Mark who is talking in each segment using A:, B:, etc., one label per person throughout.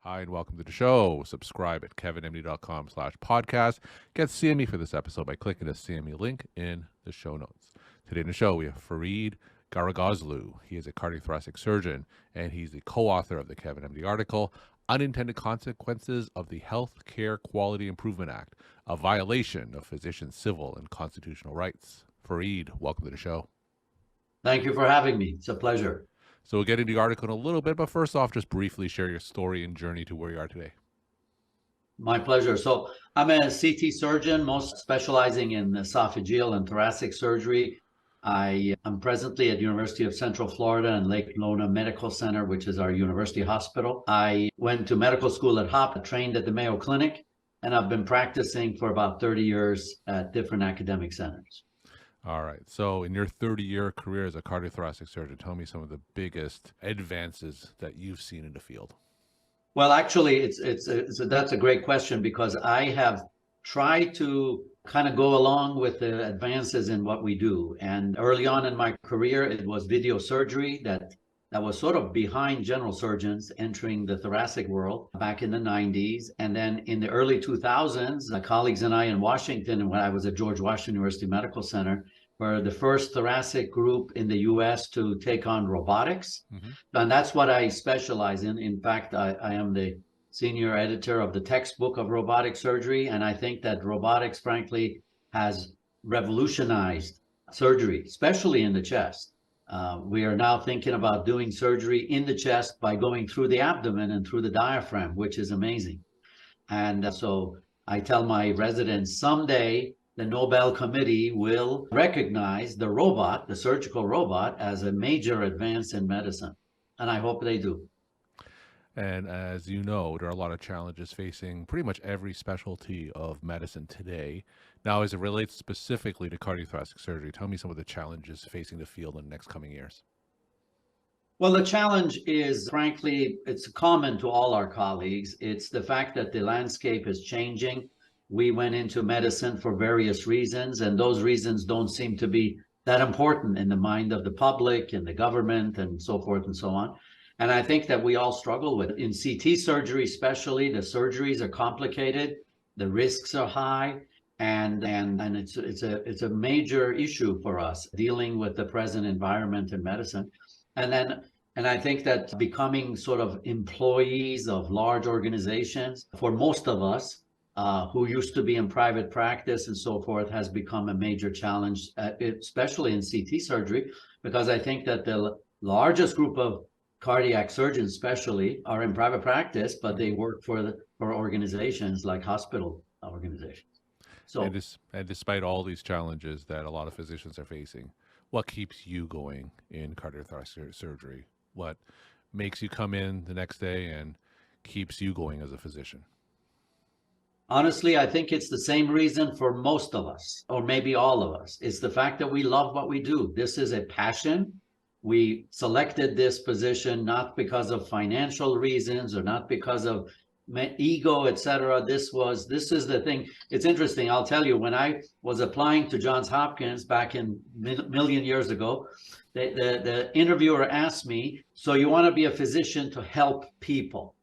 A: Hi, and welcome to the show. Subscribe at kevinmd.com/podcast. Get CME for this episode by clicking the CME link in the show notes. Today in the show, we have Farid Gharagozloo. He is a cardiothoracic surgeon, and he's the co-author of the Kevin MD article, Unintended Consequences of the Healthcare Quality Improvement Act, a violation of physicians' civil and constitutional rights. Farid, welcome to the show.
B: Thank you for having me. It's a pleasure.
A: So we'll get into the article in a little bit, but first off, just briefly share your story and journey to where you are today.
B: My pleasure. So I'm a CT surgeon, most specializing in esophageal and thoracic surgery. I am presently at University of Central Florida and Lake Nona Medical Center, which is our university hospital. I went to medical school at Hop, trained at the Mayo Clinic, and I've been practicing for about 30 years at different academic centers.
A: All right. So in your 30-year career as a cardiothoracic surgeon, tell me some of the biggest advances that you've seen in the field.
B: Well, actually, that's a great question, because I have tried to kind of go along with the advances in what we do. And early on in my career, it was video surgery that was sort of behind general surgeons entering the thoracic world back in the 90s. And then in the early 2000s, my colleagues and I in Washington, and when I was at George Washington University Medical Center, were the first thoracic group in the US to take on robotics. Mm-hmm. And that's what I specialize in. In fact, I am the senior editor of the textbook of robotic surgery. And I think that robotics, frankly, has revolutionized surgery, especially in the chest. We are now thinking about doing surgery in the chest by going through the abdomen and through the diaphragm, which is amazing. And so I tell my residents, someday the Nobel Committee will recognize the robot, the surgical robot, as a major advance in medicine. And I hope they do.
A: And as you know, there are a lot of challenges facing pretty much every specialty of medicine today. Now, as it relates specifically to cardiothoracic surgery, tell me some of the challenges facing the field in the next coming years.
B: Well, the challenge is, frankly, it's common to all our colleagues. It's the fact that the landscape is changing. We went into medicine for various reasons, and those reasons don't seem to be that important in the mind of the public and the government and so forth and so on. And I think that we all struggle with it. In CT surgery, especially, the surgeries are complicated, the risks are high, and it's a major issue for us dealing with the present environment in medicine. And I think that becoming sort of employees of large organizations, for most of us who used to be in private practice and so forth, has become a major challenge, especially in CT surgery, because I think that the largest group of cardiac surgeons especially are in private practice, but they work for organizations like hospital organizations. So,
A: and despite all these challenges that a lot of physicians are facing, what keeps you going in cardiothoracic surgery? What makes you come in the next day and keeps you going as a physician?
B: Honestly, I think it's the same reason for most of us, or maybe all of us. It's the fact that we love what we do. This is a passion. We selected this position not because of financial reasons or not because of ego, etc. This is the thing. It's interesting. I'll tell you, when I was applying to Johns Hopkins back in million years ago, the interviewer asked me, so you want to be a physician to help people?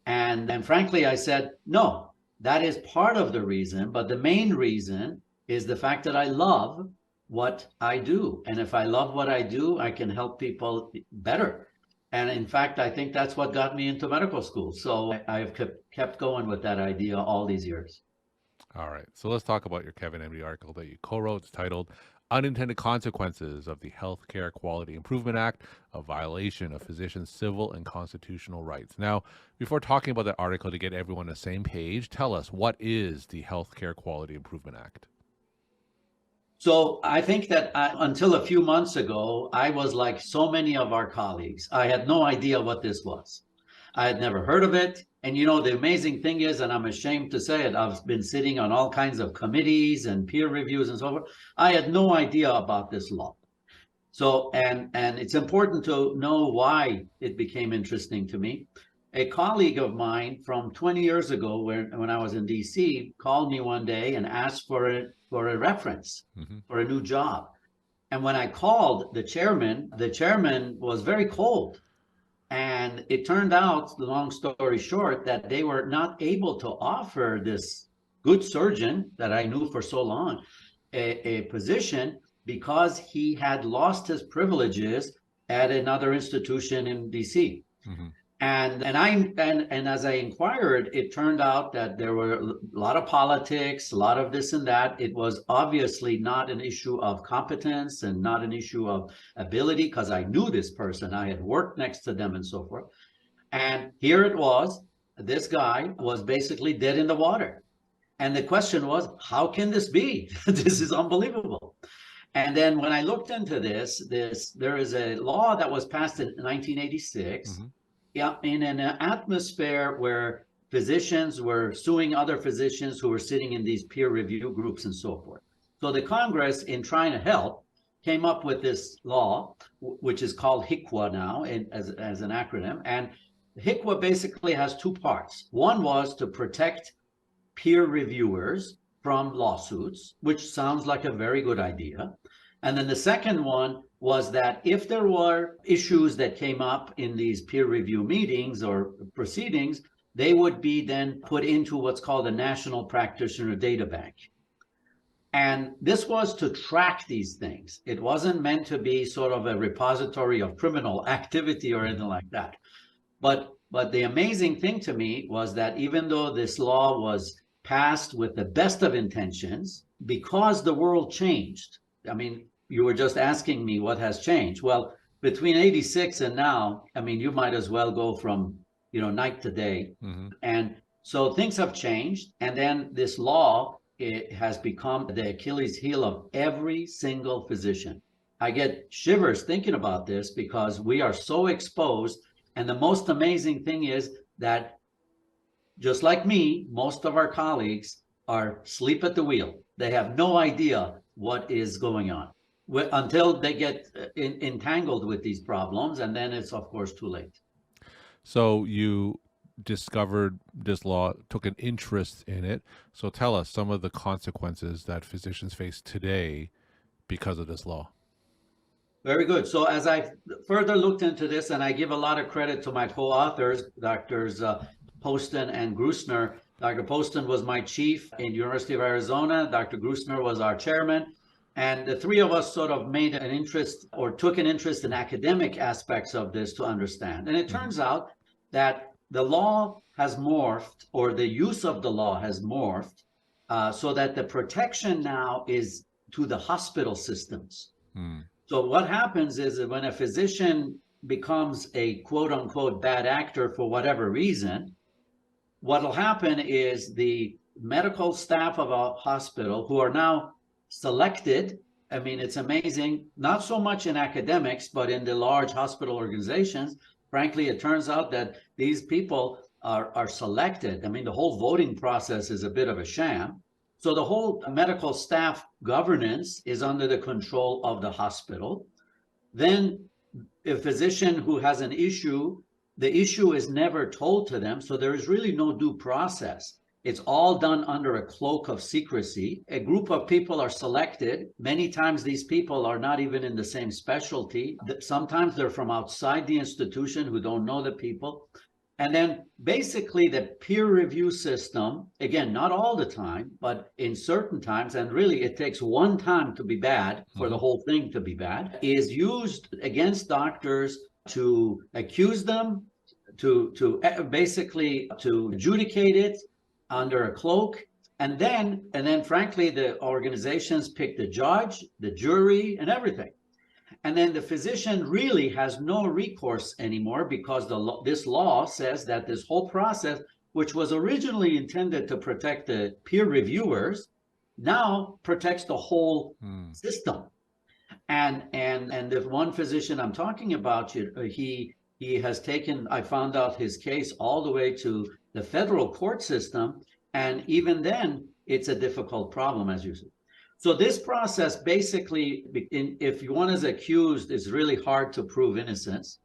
B: And frankly, I said, no, that is part of the reason. But the main reason is the fact that I love what I do. And if I love what I do, I can help people better. And in fact, I think that's what got me into medical school. So I've kept going with that idea all these years.
A: All right. So let's talk about your Kevin MD article that you co-wrote. It's titled Unintended Consequences of the Healthcare Quality Improvement Act, a violation of physicians' civil and constitutional rights. Now, before talking about that article, to get everyone on the same page, tell us, what is the Healthcare Quality Improvement Act?
B: So I think that until a few months ago, I was like so many of our colleagues. I had no idea what this was. I had never heard of it. And the amazing thing is, and I'm ashamed to say it, I've been sitting on all kinds of committees and peer reviews and so forth. I had no idea about this law. So, and it's important to know why it became interesting to me. A colleague of mine from 20 years ago, when I was in DC, called me one day and asked for a reference for a new job. And when I called the chairman was very cold. And it turned out, the long story short, that they were not able to offer this good surgeon that I knew for so long a position because he had lost his privileges at another institution in DC.
A: Mm-hmm.
B: And as I inquired, it turned out that there were a lot of politics, a lot of this and that. It was obviously not an issue of competence and not an issue of ability, because I knew this person, I had worked next to them and so forth. And here it was, this guy was basically dead in the water. And the question was, how can this be? This is unbelievable. And then when I looked into this, there is a law that was passed in 1986.
A: Mm-hmm.
B: Yeah, in an atmosphere where physicians were suing other physicians who were sitting in these peer review groups and so forth. So the Congress, in trying to help, came up with this law, which is called HCQIA now, as an acronym. And HCQIA basically has two parts. One was to protect peer reviewers from lawsuits, which sounds like a very good idea. And then the second one was that if there were issues that came up in these peer review meetings or proceedings, they would be then put into what's called the National Practitioner Data Bank. And this was to track these things. It wasn't meant to be sort of a repository of criminal activity or anything like that. But the amazing thing to me was that even though this law was passed with the best of intentions, because the world changed. I mean, you were just asking me what has changed. Well, between 86 and now, I mean, you might as well go from, night to day.
A: Mm-hmm.
B: And so things have changed. And then this law, it has become the Achilles heel of every single physician. I get shivers thinking about this because we are so exposed. And the most amazing thing is that just like me, most of our colleagues are asleep at the wheel. They have no idea what is going on until they get entangled with these problems. And then it's, of course, too late.
A: So you discovered this law, took an interest in it. So tell us some of the consequences that physicians face today because of this law.
B: Very good. So as I further looked into this, and I give a lot of credit to my co-authors, Drs. Poston and Grusner. Dr. Poston was my chief in University of Arizona. Dr. Grusner was our chairman. And the three of us sort of made an interest or took an interest in academic aspects of this to understand. And it turns out that the law has morphed, or the use of the law has morphed, so that the protection now is to the hospital systems. So what happens is that when a physician becomes a quote unquote bad actor for whatever reason, what will happen is the medical staff of a hospital who are now selected. I mean, it's amazing, not so much in academics, but in the large hospital organizations. Frankly, it turns out that these people are selected. I mean, the whole voting process is a bit of a sham. So the whole medical staff governance is under the control of the hospital. Then a physician who has an issue, the issue is never told to them. So there is really no due process. It's all done under a cloak of secrecy. A group of people are selected. Many times these people are not even in the same specialty. Sometimes they're from outside the institution who don't know the people. And then basically the peer review system, again, not all the time, but in certain times, and really it takes one time to be bad for the whole thing to be bad, is used against doctors to accuse them, to basically to adjudicate it under a cloak. And then frankly, the organizations pick the judge, the jury, and everything. And then the physician really has no recourse anymore because this law says that this whole process, which was originally intended to protect the peer reviewers, now protects the whole system. And the one physician I'm talking about, he has taken, I found out his case all the way to the federal court system. And even then, it's a difficult problem, as you said. So this process basically, if one is accused, it's really hard to prove innocence.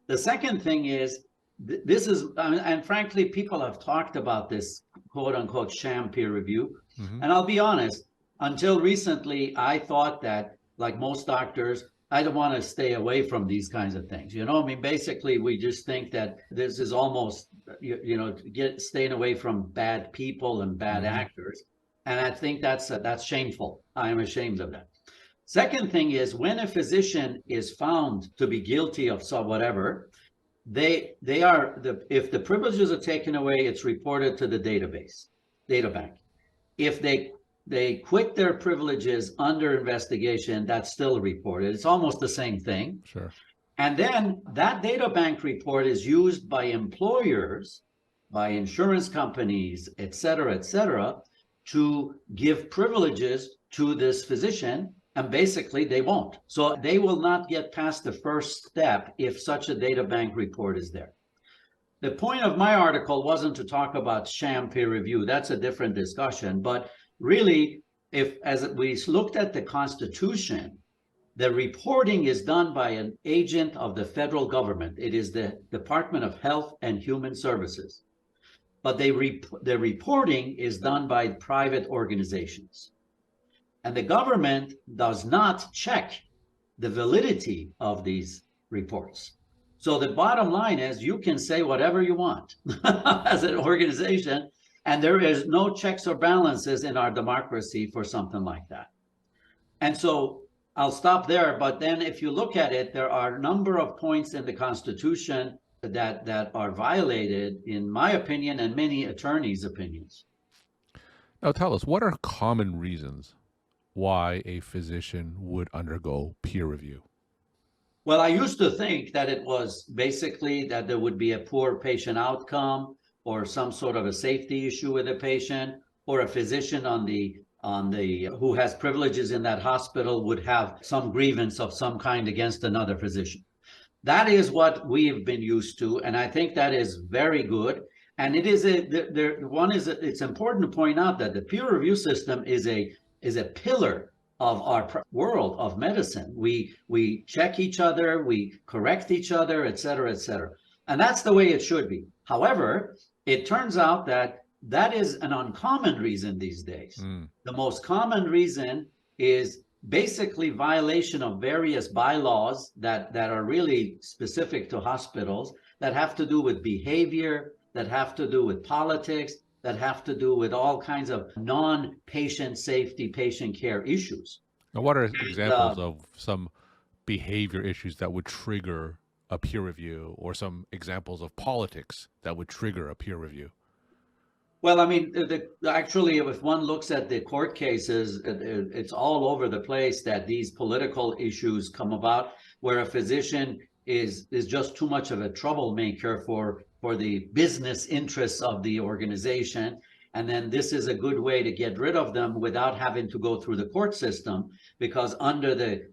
B: The second thing is, this is, and frankly, people have talked about this quote unquote sham peer review. And I'll be honest, until recently, I thought that, like most doctors, I don't want to stay away from these kinds of things. I mean, basically, we just think that this is almost, staying away from bad people and bad actors. And I think that's shameful. I am ashamed of that. Second thing is, when a physician is found to be guilty of whatever, if the privileges are taken away, it's reported to the data bank. If they quit their privileges under investigation, that's still reported. It's almost the same thing.
A: Sure.
B: And then that data bank report is used by employers, by insurance companies, et cetera, to give privileges to this physician. And basically, they won't. So they will not get past the first step if such a data bank report is there. The point of my article wasn't to talk about sham peer review. That's a different discussion. But really, as we looked at the Constitution, the reporting is done by an agent of the federal government. It is the Department of Health and Human Services. But the reporting is done by private organizations. And the government does not check the validity of these reports. So the bottom line is, you can say whatever you want as an organization, and there is no checks or balances in our democracy for something like that. And so I'll stop there. But then if you look at it, there are a number of points in the Constitution that are violated, in my opinion, and many attorneys' opinions.
A: Now tell us, what are common reasons why a physician would undergo peer review?
B: Well, I used to think that it was basically that there would be a poor patient outcome, or some sort of a safety issue with a patient, or a physician who has privileges in that hospital would have some grievance of some kind against another physician. That is what we've been used to, and I think that is very good. And it's important to point out that the peer review system is a pillar of our world of medicine. We check each other, we correct each other, et cetera, and that's the way it should be. However, it turns out that is an uncommon reason these days. The most common reason is basically violation of various bylaws that are really specific to hospitals, that have to do with behavior, that have to do with politics, that have to do with all kinds of non-patient safety, patient care issues.
A: Now, what are examples of some behavior issues that would trigger a peer review, or some examples of politics that would trigger a peer review?
B: Well, I mean, actually, if one looks at the court cases, it's all over the place that these political issues come about, where a physician is just too much of a troublemaker for the business interests of the organization. And then this is a good way to get rid of them without having to go through the court system, because under the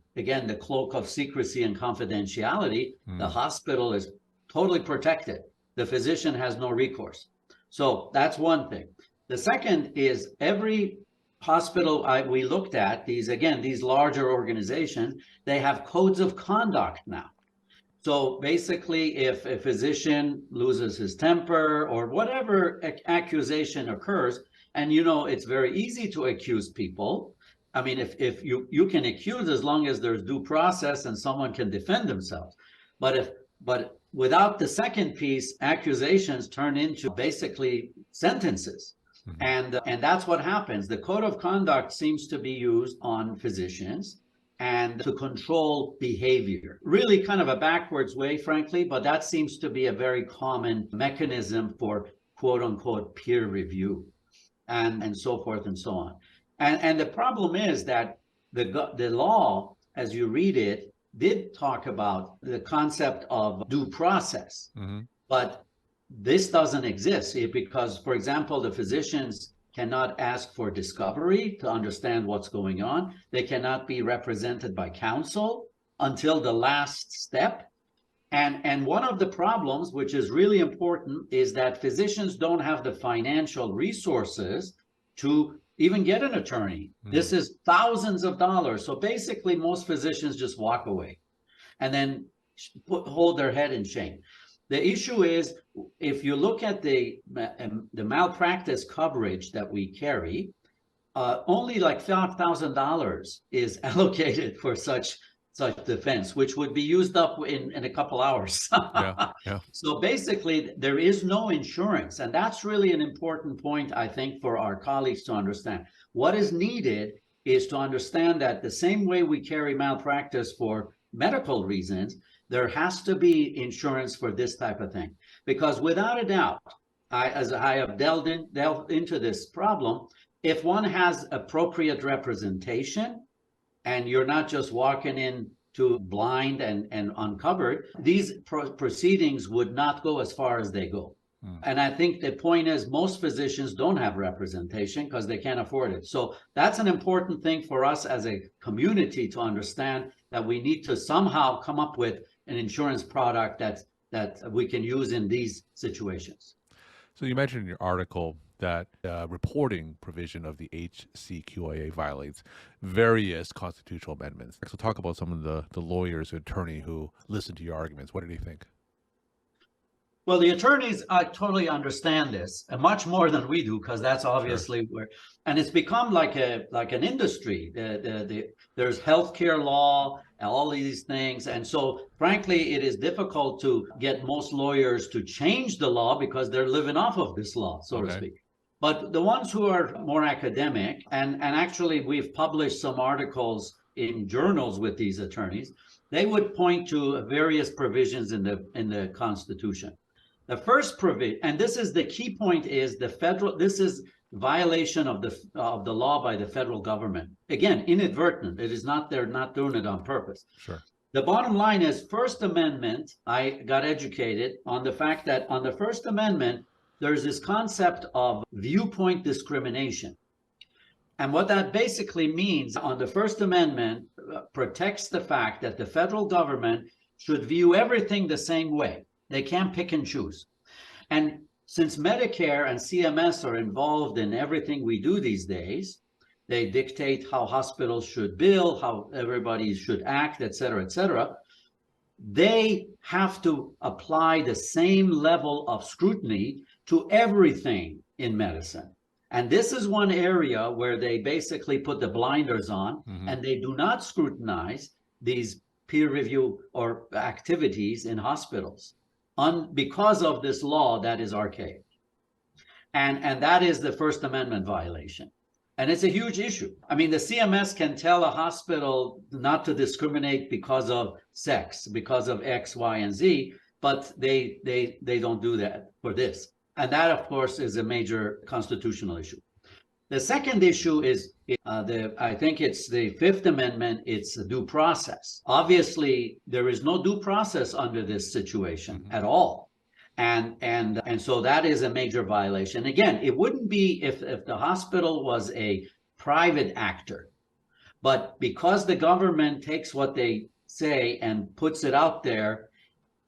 B: cloak of secrecy and confidentiality, the hospital is totally protected. The physician has no recourse. So that's one thing. The second is, every hospital we looked at, these larger organizations, they have codes of conduct now. So basically, if a physician loses his temper or whatever accusation occurs, and it's very easy to accuse people. I mean, if you can accuse as long as there's due process and someone can defend themselves. But without the second piece, accusations turn into basically sentences. And that's what happens. The code of conduct seems to be used on physicians and to control behavior. Really kind of a backwards way, frankly, but that seems to be a very common mechanism for quote unquote peer review and so forth and so on. And the problem is that the law, as you read it, did talk about the concept of due process, but this doesn't exist because, for example, the physicians cannot ask for discovery to understand what's going on. They cannot be represented by counsel until the last step. And one of the problems, which is really important, is that physicians don't have the financial resources to even get an attorney. This is thousands of dollars. So basically, most physicians just walk away and then hold their head in shame. The issue is, if you look at the malpractice coverage that we carry, only like $5,000 is allocated for such such defense, which would be used up in a couple hours.
A: Yeah, yeah.
B: So basically, there is no insurance. And that's really an important point, I think, for our colleagues to understand. What is needed is to understand that the same way we carry malpractice for medical reasons, there has to be insurance for this type of thing. Because without a doubt, as I have delved into this problem, if one has appropriate representation, and you're not just walking in to blind and uncovered, these proceedings would not go as far as they go. And I think the point is most physicians don't have representation because they can't afford it. So that's an important thing for us as a community to understand, that we need to somehow come up with an insurance product that we can use in these situations.
A: So you mentioned in your article that reporting provision of the HCQIA violates various constitutional amendments. So talk about some of the lawyers, attorney who listened to your arguments. What did he think?
B: Well, the attorneys totally understand this, and much more than we do, because that's obviously where, and it's become like an industry. There's healthcare law and all these things, and so frankly, it is difficult to get most lawyers to change the law because they're living off of this law, so to speak. But the ones who are more academic, and actually we've published some articles in journals with these attorneys, they would point to various provisions in the Constitution. The first provision, and this is the key point, is this is violation of the law by the federal government. Again, inadvertent. It is not, they're not doing it on purpose.
A: Sure.
B: The bottom line is First Amendment. I got educated on the fact that on the First Amendment, there's this concept of viewpoint discrimination. And what that basically means on the First Amendment protects the fact that the federal government should view everything the same way. They can't pick and choose. And since Medicare and CMS are involved in everything we do these days, they dictate how hospitals should bill, how everybody should act, et cetera, they have to apply the same level of scrutiny to everything in medicine. And this is one area where they basically put the blinders on, and they do not scrutinize these peer review or activities in hospitals because of this law that is archaic. And that is the First Amendment violation. And it's a huge issue. I mean, the CMS can tell a hospital not to discriminate because of sex, because of X, Y, and Z, but they don't do that for this. And that, of course, is a major constitutional issue. The second issue is, I think it's the Fifth Amendment, it's the due process. Obviously, there is no due process under this situation at all. And so that is a major violation. Again, it wouldn't be if the hospital was a private actor, but because the government takes what they say and puts it out there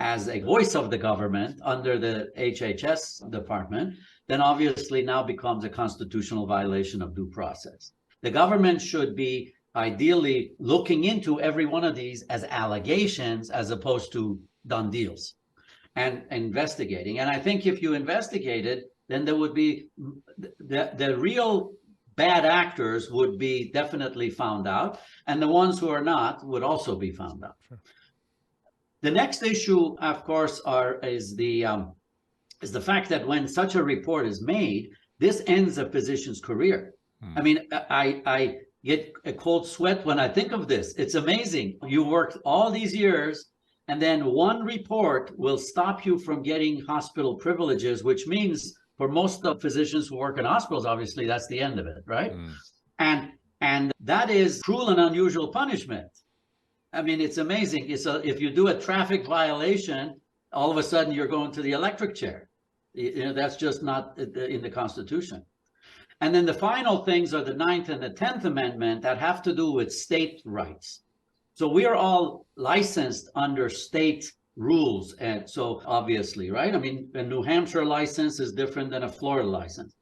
B: as a voice of the government under the HHS department, then obviously now becomes a constitutional violation of due process. The government should be ideally looking into every one of these as allegations as opposed to done deals and investigating. And I think if you investigated, then there would be the real bad actors would be definitely found out, and the ones who are not would also be found out. Sure. The next issue, of course, is the fact that when such a report is made, this ends a physician's career. I mean, I get a cold sweat when I think of this. It's amazing. You worked all these years, and then one report will stop you from getting hospital privileges, which means for most of physicians who work in hospitals, obviously, that's the end of it, right? And that is cruel and unusual punishment. I mean, it's amazing. If you do a traffic violation, all of a sudden you're going to the electric chair. You know, that's just not in the Constitution. And then the final things are the 9th and the 10th Amendment that have to do with state rights. So we are all licensed under state rules. And so obviously, right? I mean, a New Hampshire license is different than a Florida license.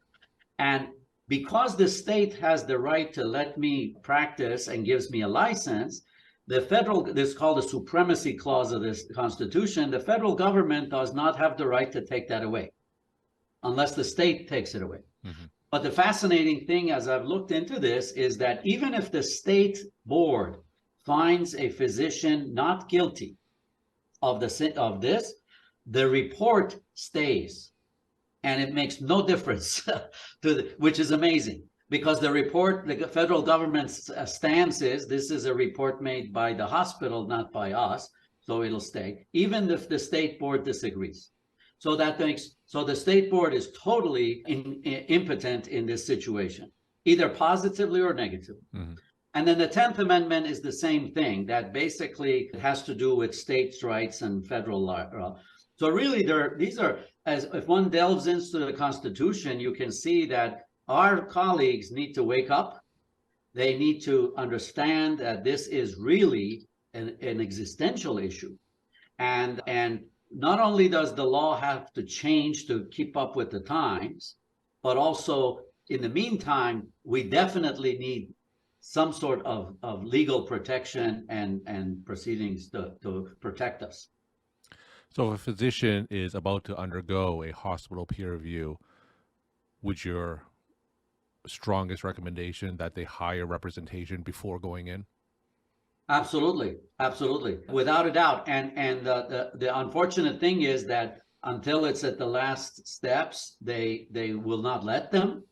B: And because the state has the right to let me practice and gives me a license, the federal, this is called the supremacy clause of this Constitution, the federal government does not have the right to take that away unless the state takes it away. But the fascinating thing, as I've looked into this, is that even if the state board finds a physician not guilty of this, the report stays, and it makes no difference which is amazing, because the report, the federal government's stance is this is a report made by the hospital, not by us, so it'll stay, even if the state board disagrees. So the state board is totally impotent in this situation, either positively or negatively. Mm-hmm. And then the 10th Amendment is the same thing, that basically has to do with states' rights and federal law. So really, these are, as if one delves into the Constitution, you can see that our colleagues need to wake up. They need to understand that this is really an existential issue. And not only does the law have to change to keep up with the times, but also in the meantime, we definitely need some sort of legal protection and proceedings to protect us.
A: So if a physician is about to undergo a hospital peer review, would your strongest recommendation that they hire representation before going in?
B: Absolutely, without a doubt. And the unfortunate thing is that until it's at the last steps, they will not let them.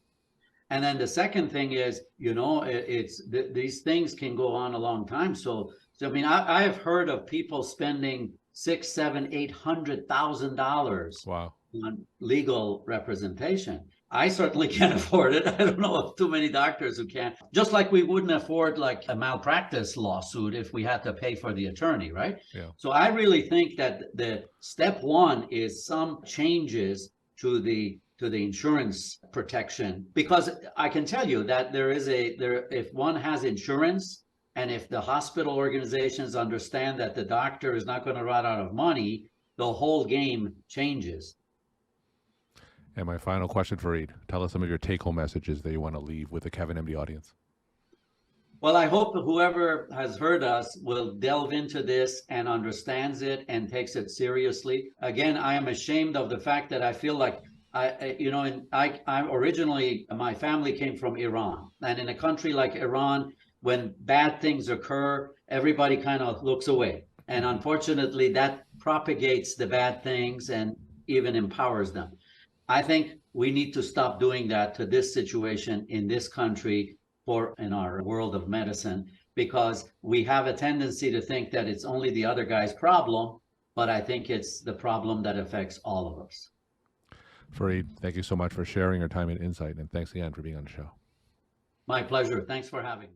B: And then the second thing is, these things can go on a long time. So I mean, I have heard of people spending $600,000, $700,000, $800,000
A: wow.
B: on legal representation. I certainly can't afford it. I don't know of too many doctors who can. Just like we wouldn't afford like a malpractice lawsuit if we had to pay for the attorney, right?
A: Yeah.
B: So I really think that the step one is some changes to the insurance protection, because I can tell you that if one has insurance, and if the hospital organizations understand that the doctor is not going to run out of money, the whole game changes.
A: And my final question, Farid, tell us some of your take-home messages that you want to leave with the Kevin MD audience.
B: Well, I hope that whoever has heard us will delve into this and understands it and takes it seriously. Again, I am ashamed of the fact that I feel like I originally, my family came from Iran, and in a country like Iran, when bad things occur, everybody kind of looks away. And unfortunately, that propagates the bad things and even empowers them. I think we need to stop doing that to this situation in this country or in our world of medicine, because we have a tendency to think that it's only the other guy's problem, but I think it's the problem that affects all of us.
A: Farid, thank you so much for sharing your time and insight, and thanks again for being on the show.
B: My pleasure. Thanks for having me.